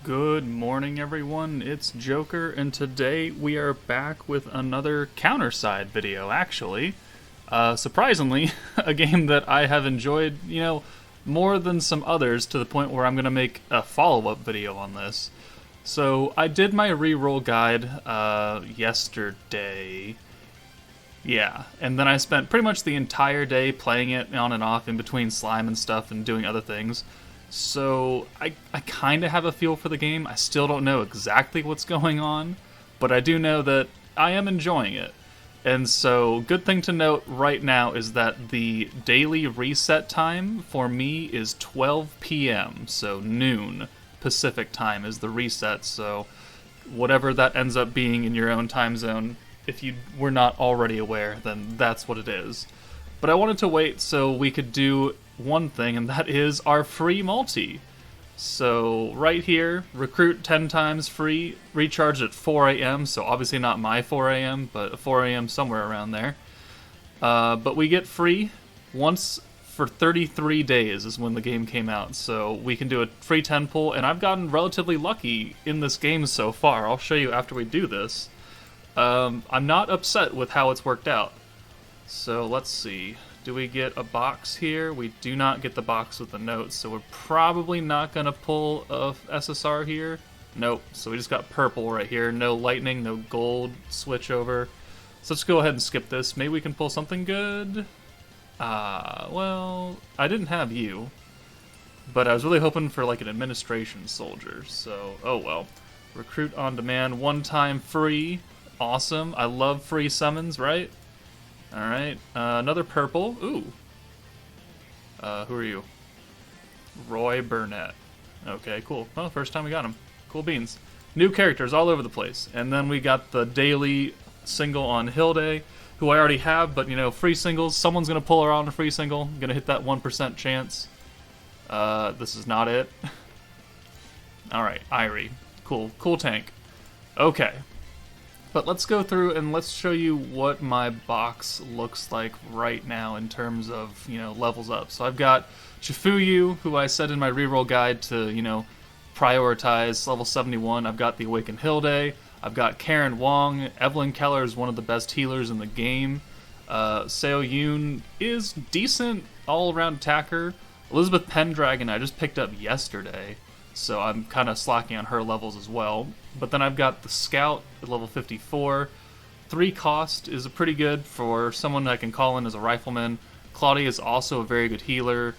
Good morning, everyone. It's Joker, and today we are back with another Counterside video, actually. Surprisingly, a game that I have enjoyed, more than some others to the point where I'm going to make a follow up video on this. So, I did my reroll guide yesterday. Yeah, and then I spent pretty much the entire day playing it on and off in between slime and stuff and doing other things. So I kind of have a feel for the game. I still don't know exactly what's going on, but I do know that I am enjoying it. And so, good thing to note right now is that the daily reset time for me is 12 p.m., so noon Pacific time is the reset. So, whatever that ends up being in your own time zone, if you were not already aware, then that's what it is. But I wanted to wait so we could do one thing, and that is our free multi. So right here, recruit 10 times free, recharge at 4 a.m., so obviously not my 4 a.m., but 4 a.m. somewhere around there. But we get free once for 33 days is when the game came out, so we can do a free 10 pull, and I've gotten relatively lucky in this game so far. I'll show you after we do this. I'm not upset with how it's worked out. So let's see. Do we get a box here? We do not get the box with the notes, so we're probably not going to pull a SSR here. Nope, so we just got purple right here. No lightning, no gold switch over. So let's go ahead and skip this. Maybe we can pull something good. Well, I didn't have you, but I was really hoping for like an administration soldier, so oh well. Recruit on demand, one time free. Awesome, I love free summons, right? Alright, another purple. Ooh. Who are you? Roy Burnett. Okay, cool. Well, first time we got him. Cool beans. New characters all over the place. And then we got the daily single on Hilde, who I already have, but, free singles. Someone's going to pull her on a free single. Going to hit that 1% chance. This is not it. Alright, Irie. Cool. Cool tank. Okay. But let's go through and let's show you what my box looks like right now in terms of, levels up. So I've got Chifuyu, who I said in my reroll guide to, prioritize level 71. I've got the Awakened Hilde. I've got Karen Wong. Evelyn Keller is one of the best healers in the game. Seo Yoon is decent all-around attacker. Elizabeth Pendragon I just picked up yesterday, so I'm kind of slacking on her levels as well. But then I've got the Scout at level 54. 3 cost is pretty good for someone I can call in as a rifleman. Claudia is also a very good healer.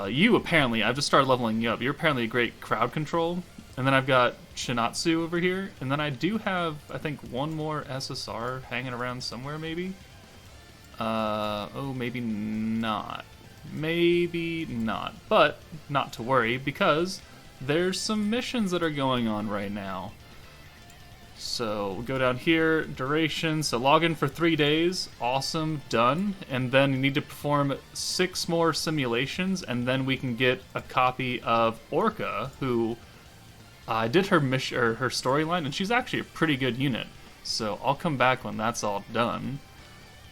You apparently, I've just started leveling you up. You're apparently a great crowd control. And then I've got Shinatsu over here. And then I do have, I think, one more SSR hanging around somewhere, maybe? Maybe not. Maybe not. But not to worry, because there's some missions that are going on right now. So we'll go down here, duration, so log in for 3 days, awesome, done. And then you need to perform 6 more simulations, and then we can get a copy of Orca, who I did her mission or her storyline, and she's actually a pretty good unit. So I'll come back when that's all done.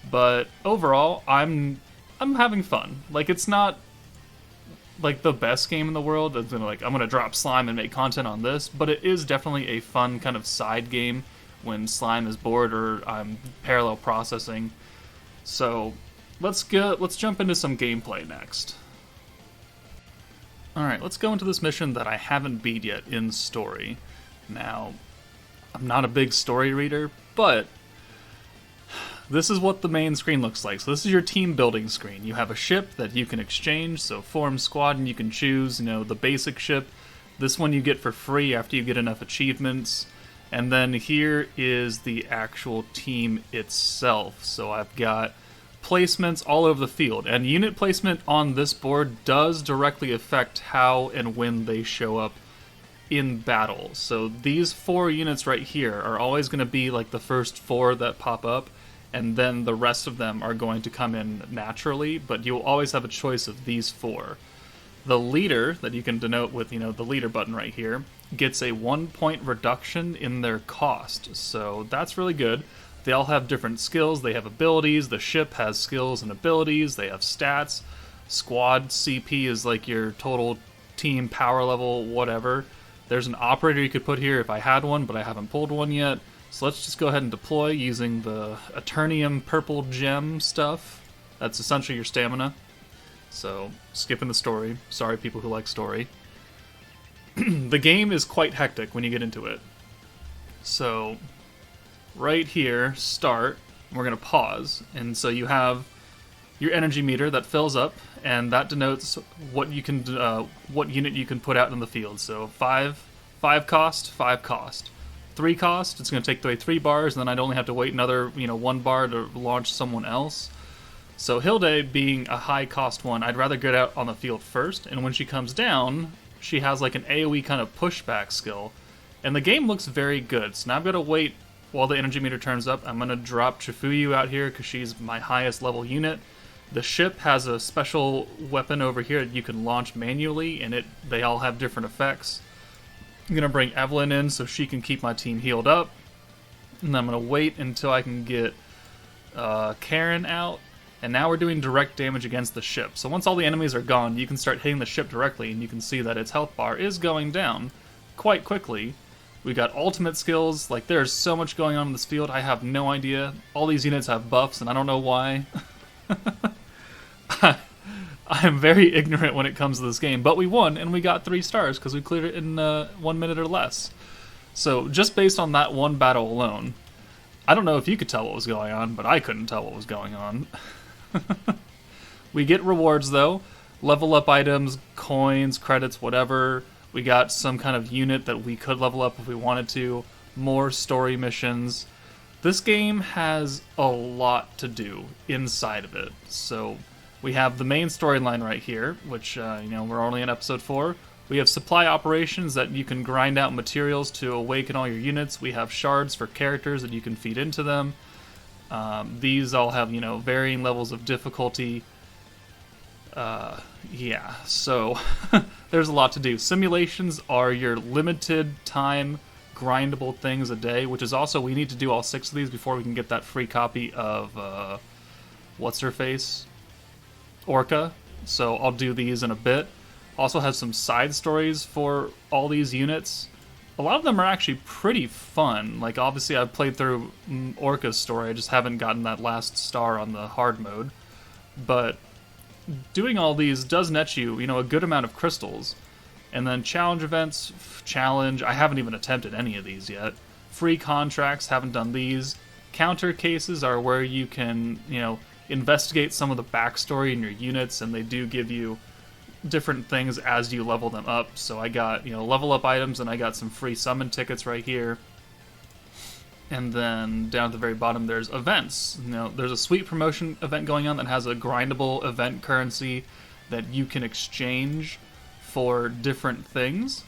But overall, I'm having fun. Like, it's not like the best game in the world that's gonna, I'm gonna drop slime and make content on this, but it is definitely a fun kind of side game when slime is bored or I'm parallel processing. So let's jump into some gameplay next. Alright, let's go into this mission that I haven't beat yet in story. Now, I'm not a big story reader, but this is what the main screen looks like. So this is your team building screen. You have a ship that you can exchange, so form squad, and you can choose, the basic ship. This one you get for free after you get enough achievements. And then here is the actual team itself. So I've got placements all over the field, and unit placement on this board does directly affect how and when they show up in battle. So these 4 units right here are always going to be like the first 4 that pop up, and then the rest of them are going to come in naturally, but you'll always have a choice of these 4. The leader, that you can denote with, the leader button right here, gets a 1-point reduction in their cost, so that's really good. They all have different skills, they have abilities, the ship has skills and abilities, they have stats. Squad CP is like your total team power level, whatever. There's an operator you could put here if I had one, but I haven't pulled one yet. So let's just go ahead and deploy using the Eternium purple gem stuff. That's essentially your stamina. So, skipping the story. Sorry, people who like story. The game is quite hectic when you get into it. So, right here, start. We're going to pause. And so you have your energy meter that fills up, and that denotes what you can, what unit you can put out in the field. So 5 cost, 5 cost. 3 cost, it's going to take away 3 bars, and then I'd only have to wait another 1 bar to launch someone else. So Hilde being a high cost one, I'd rather get out on the field first, and when she comes down, she has like an AoE kind of pushback skill. And the game looks very good, so now I've got to wait while the energy meter turns up. I'm going to drop Chifuyu out here because she's my highest level unit. The ship has a special weapon over here that you can launch manually, and they all have different effects. I'm going to bring Evelyn in so she can keep my team healed up. And I'm going to wait until I can get Karen out. And now we're doing direct damage against the ship. So once all the enemies are gone, you can start hitting the ship directly, and you can see that its health bar is going down quite quickly. We got ultimate skills. Like, there's so much going on in this field, I have no idea. All these units have buffs, and I don't know why. I'm very ignorant when it comes to this game, but we won, and we got 3 stars because we cleared it in 1 minute or less. So just based on that one battle alone, I don't know if you could tell what was going on, but I couldn't tell what was going on. We get rewards though, level up items, coins, credits, whatever. We got some kind of unit that we could level up if we wanted to, more story missions. This game has a lot to do inside of it. So we have the main storyline right here, which we're only in episode 4. We have supply operations that you can grind out materials to awaken all your units. We have shards for characters that you can feed into them. These all have, varying levels of difficulty. So there's a lot to do. Simulations are your limited time grindable things a day, which is also, we need to do all 6 of these before we can get that free copy of, what's-her-face? Orca. So I'll do these in a bit. Also have some side stories for all these units. A lot of them are actually pretty fun. Like, obviously I've played through Orca's story, I just haven't gotten that last star on the hard mode. But doing all these does net you, a good amount of crystals. And then challenge events, I haven't even attempted any of these yet. Free contracts, haven't done these. Counter cases are where you can, investigate some of the backstory in your units, and they do give you different things as you level them up. So I got, level up items, and I got some free summon tickets right here. And then down at the very bottom there's events. There's a sweet promotion event going on that has a grindable event currency that you can exchange for different things.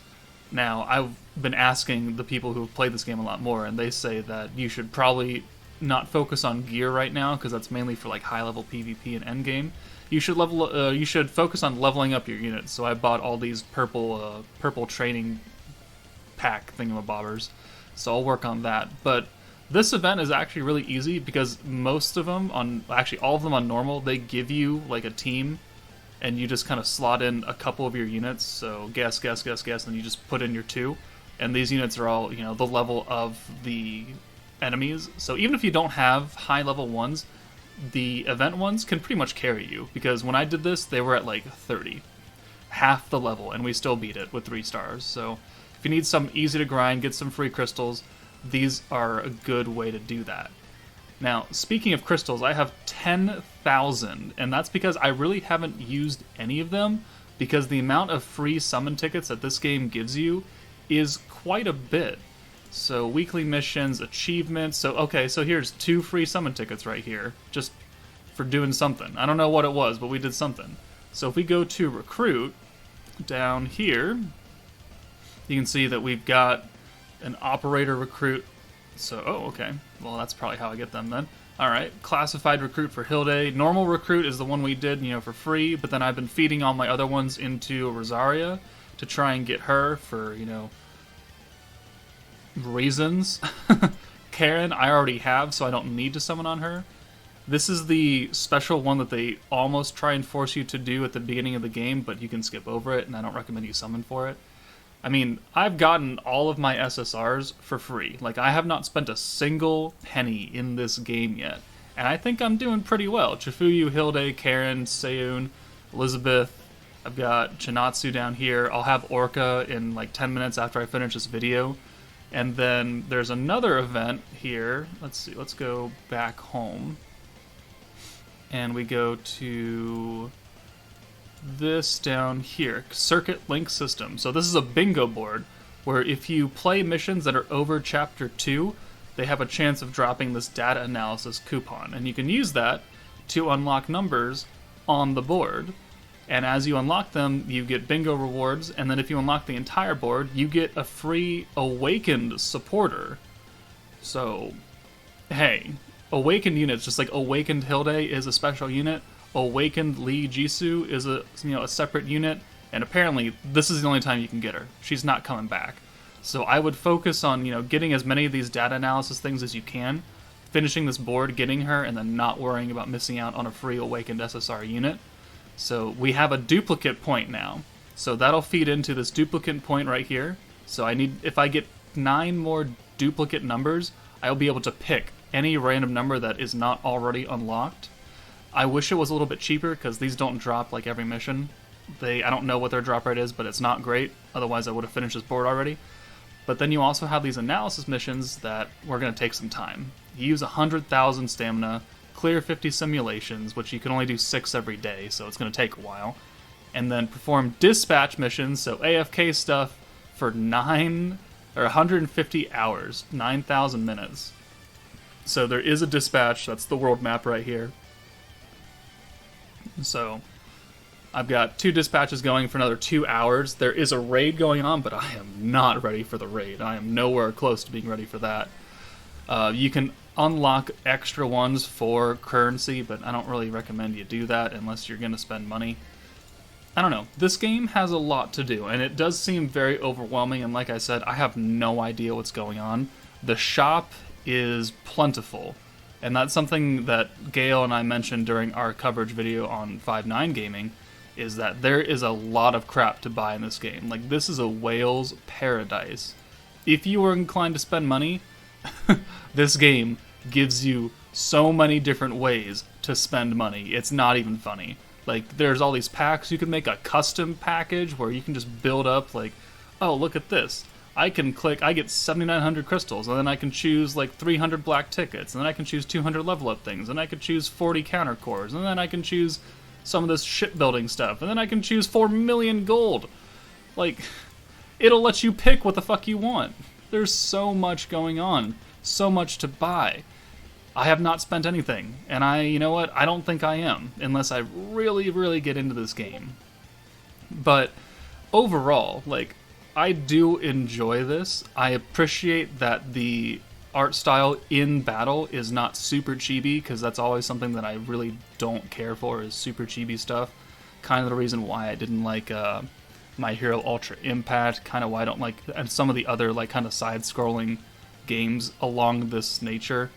Now, I've been asking the people who have played this game a lot more, and they say that you should probably not focus on gear right now, because that's mainly for like high-level PvP and endgame. You should focus on leveling up your units. So I bought all these purple training pack thingamabobbers. So I'll work on that. But this event is actually really easy because most of them all of them on normal, they give you like a team, and you just kind of slot in a couple of your units. So guess, and you just put in your 2. And these units are all, the level of the enemies. So even if you don't have high level ones, the event ones can pretty much carry you, because when I did this, they were at like 30. Half the level, and we still beat it with 3 stars. So if you need some easy to grind, get some free crystals, these are a good way to do that. Now, speaking of crystals, I have 10,000, and that's because I really haven't used any of them, because the amount of free summon tickets that this game gives you is quite a bit. So weekly missions, achievements. So here's 2 free summon tickets right here, just for doing something. I don't know what it was, but we did something. So if we go to recruit, down here, you can see that we've got an operator recruit. So, okay. Well, that's probably how I get them then. Alright, classified recruit for Hilde. Normal recruit is the one we did, for free, but then I've been feeding all my other ones into Rosaria to try and get her for, reasons. Karen I already have, so I don't need to summon on her. This is the special one that they almost try and force you to do at the beginning of the game, but you can skip over it, and I don't recommend you summon for it. I mean, I've gotten all of my SSRs for free. Like, I have not spent a single penny in this game yet. And I think I'm doing pretty well. Chifuyu, Hilde, Karen, Seiyun, Elizabeth. I've got Chinatsu down here. I'll have Orca in like 10 minutes after I finish this video. And then there's another event here. Let's see, let's go back home. And we go to this down here, Circuit Link System. So this is a bingo board where if you play missions that are over Chapter 2, they have a chance of dropping this data analysis coupon. And you can use that to unlock numbers on the board. And as you unlock them, you get bingo rewards, and then if you unlock the entire board, you get a free Awakened supporter. So, hey, Awakened units, just like Awakened Hilde is a special unit, Awakened Lee Jisoo is a separate unit, and apparently this is the only time you can get her. She's not coming back. So I would focus on, getting as many of these data analysis things as you can, finishing this board, getting her, and then not worrying about missing out on a free Awakened SSR unit. So we have a duplicate point now. So that'll feed into this duplicate point right here. So if I get 9 more duplicate numbers, I'll be able to pick any random number that is not already unlocked. I wish it was a little bit cheaper because these don't drop like every mission. I don't know what their drop rate is, but it's not great. Otherwise I would have finished this board already. But then you also have these analysis missions that were going to take some time. You use 100,000 stamina, clear 50 simulations, which you can only do 6 every day, so it's going to take a while. And then perform dispatch missions, so AFK stuff, for 150 hours, 9,000 minutes. So there is a dispatch, that's the world map right here. So I've got 2 dispatches going for another 2 hours. There is a raid going on, but I am not ready for the raid. I am nowhere close to being ready for that. You can unlock extra ones for currency, but I don't really recommend you do that unless you're going to spend money. I don't know. This game has a lot to do, and it does seem very overwhelming, and like I said, I have no idea what's going on. The shop is plentiful, and that's something that Gale and I mentioned during our coverage video on 5-9 Gaming, is that there is a lot of crap to buy in this game. Like, this is a whale's paradise. If you are inclined to spend money, this game gives you so many different ways to spend money. It's not even funny. Like, there's all these packs. You can make a custom package where you can just build up, like, oh, look at this. I get 7,900 crystals, and then I can choose, like, 300 black tickets, and then I can choose 200 level up things, and I can choose 40 counter cores, and then I can choose some of this shipbuilding stuff, and then I can choose 4 million gold. Like, it'll let you pick what the fuck you want. There's so much going on, so much to buy. I have not spent anything, and you know what? I don't think I am, unless I really, really get into this game. But overall, like, I do enjoy this. I appreciate that the art style in battle is not super chibi, because that's always something that I really don't care for, is super chibi stuff. Kind of the reason why I didn't like My Hero Ultra Impact, kind of why I don't like, and some of the other, like, kind of side-scrolling games along this nature.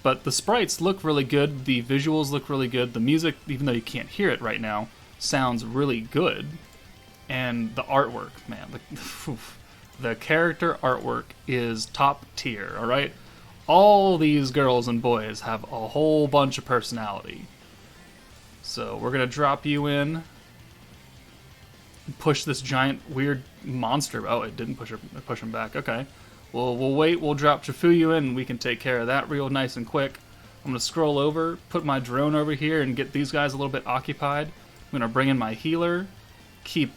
But the sprites look really good, the visuals look really good, the music, even though you can't hear it right now, sounds really good. And the artwork, man, the character artwork is top tier, alright? All these girls and boys have a whole bunch of personality. So we're going to drop you in, push this giant weird monster. Oh, it didn't push him back, okay. We'll wait, we'll drop Chifuyu in, and we can take care of that real nice and quick. I'm going to scroll over, put my drone over here, and get these guys a little bit occupied. I'm going to bring in my healer, keep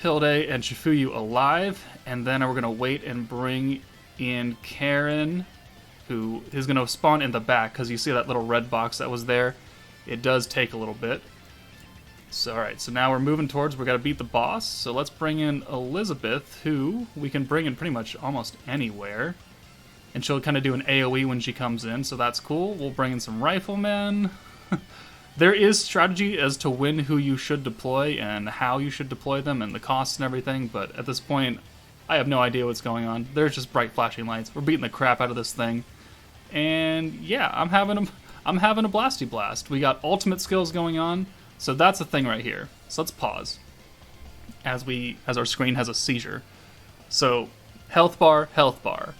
Hilde and Chifuyu alive, and then we're going to wait and bring in Karen, who is going to spawn in the back, because you see that little red box that was there? It does take a little bit. So, alright, so now we're moving towards, we got to beat the boss, so let's bring in Elizabeth, who we can bring in pretty much almost anywhere. And she'll kind of do an AoE when she comes in, so that's cool. We'll bring in some riflemen. There is strategy as to when who you should deploy and how you should deploy them and the costs and everything, but at this point, I have no idea what's going on. There's just bright flashing lights. We're beating the crap out of this thing. And yeah, I'm having a blasty blast. We got ultimate skills going on. So that's the thing right here. So let's pause as our screen has a seizure. So, health bar, health bar.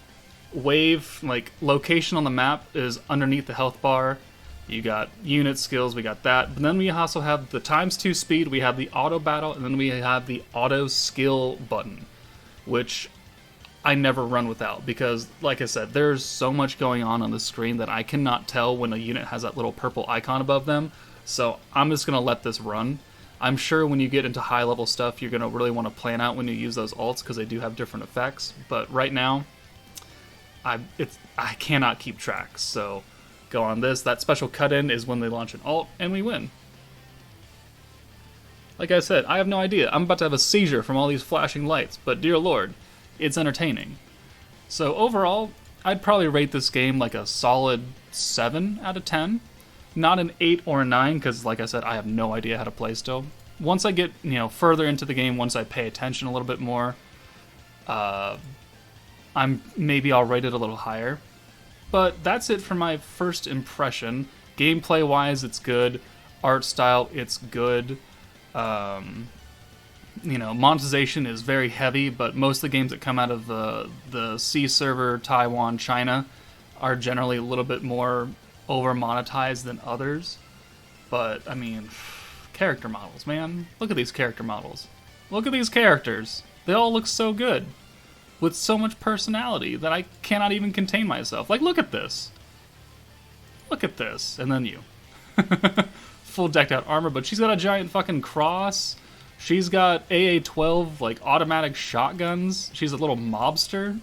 Wave, like, location on the map is underneath the health bar. You got unit skills, we got that. But then we also have the ×2 speed, we have the auto battle, and then we have the auto skill button, which I never run without because, like I said, there's so much going on the screen that I cannot tell when a unit has that little purple icon above them. So I'm just going to let this run. I'm sure when you get into high level stuff, you're going to really want to plan out when you use those ults because they do have different effects. But right now, I cannot keep track. So go on this. That special cut-in is when they launch an ult, and we win. Like I said, I have no idea. I'm about to have a seizure from all these flashing lights, but dear lord, it's entertaining. So overall, I'd probably rate this game like a solid 7 out of 10. Not an 8 or a 9, because like I said, I have no idea how to play still. Once I get, further into the game, once I pay attention a little bit more, I'll rate it a little higher. But that's it for my first impression. Gameplay-wise, it's good. Art style, it's good. Monetization is very heavy, but most of the games that come out of the C server, Taiwan, China, are generally a little bit more over-monetized than others. But, I mean, character models, man. Look at these character models. Look at these characters. They all look so good. With so much personality that I cannot even contain myself. Like, look at this. Look at this. And then you. Full decked out armor, but she's got a giant fucking cross. She's got AA-12, like, automatic shotguns. She's a little mobster.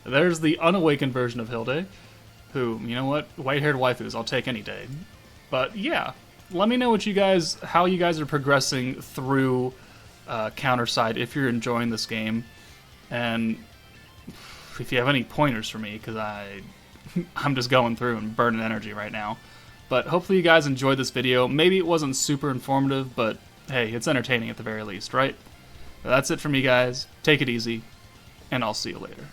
There's the unawakened version of Hilde, who, you know what? White-haired waifus, I'll take any day. But, yeah. Let me know how you guys are progressing through Counterside if you're enjoying this game. And if you have any pointers for me, because I'm just going through and burning energy right now. But hopefully you guys enjoyed this video. Maybe it wasn't super informative, but hey, it's entertaining at the very least, right? That's it from me, guys. Take it easy, and I'll see you later.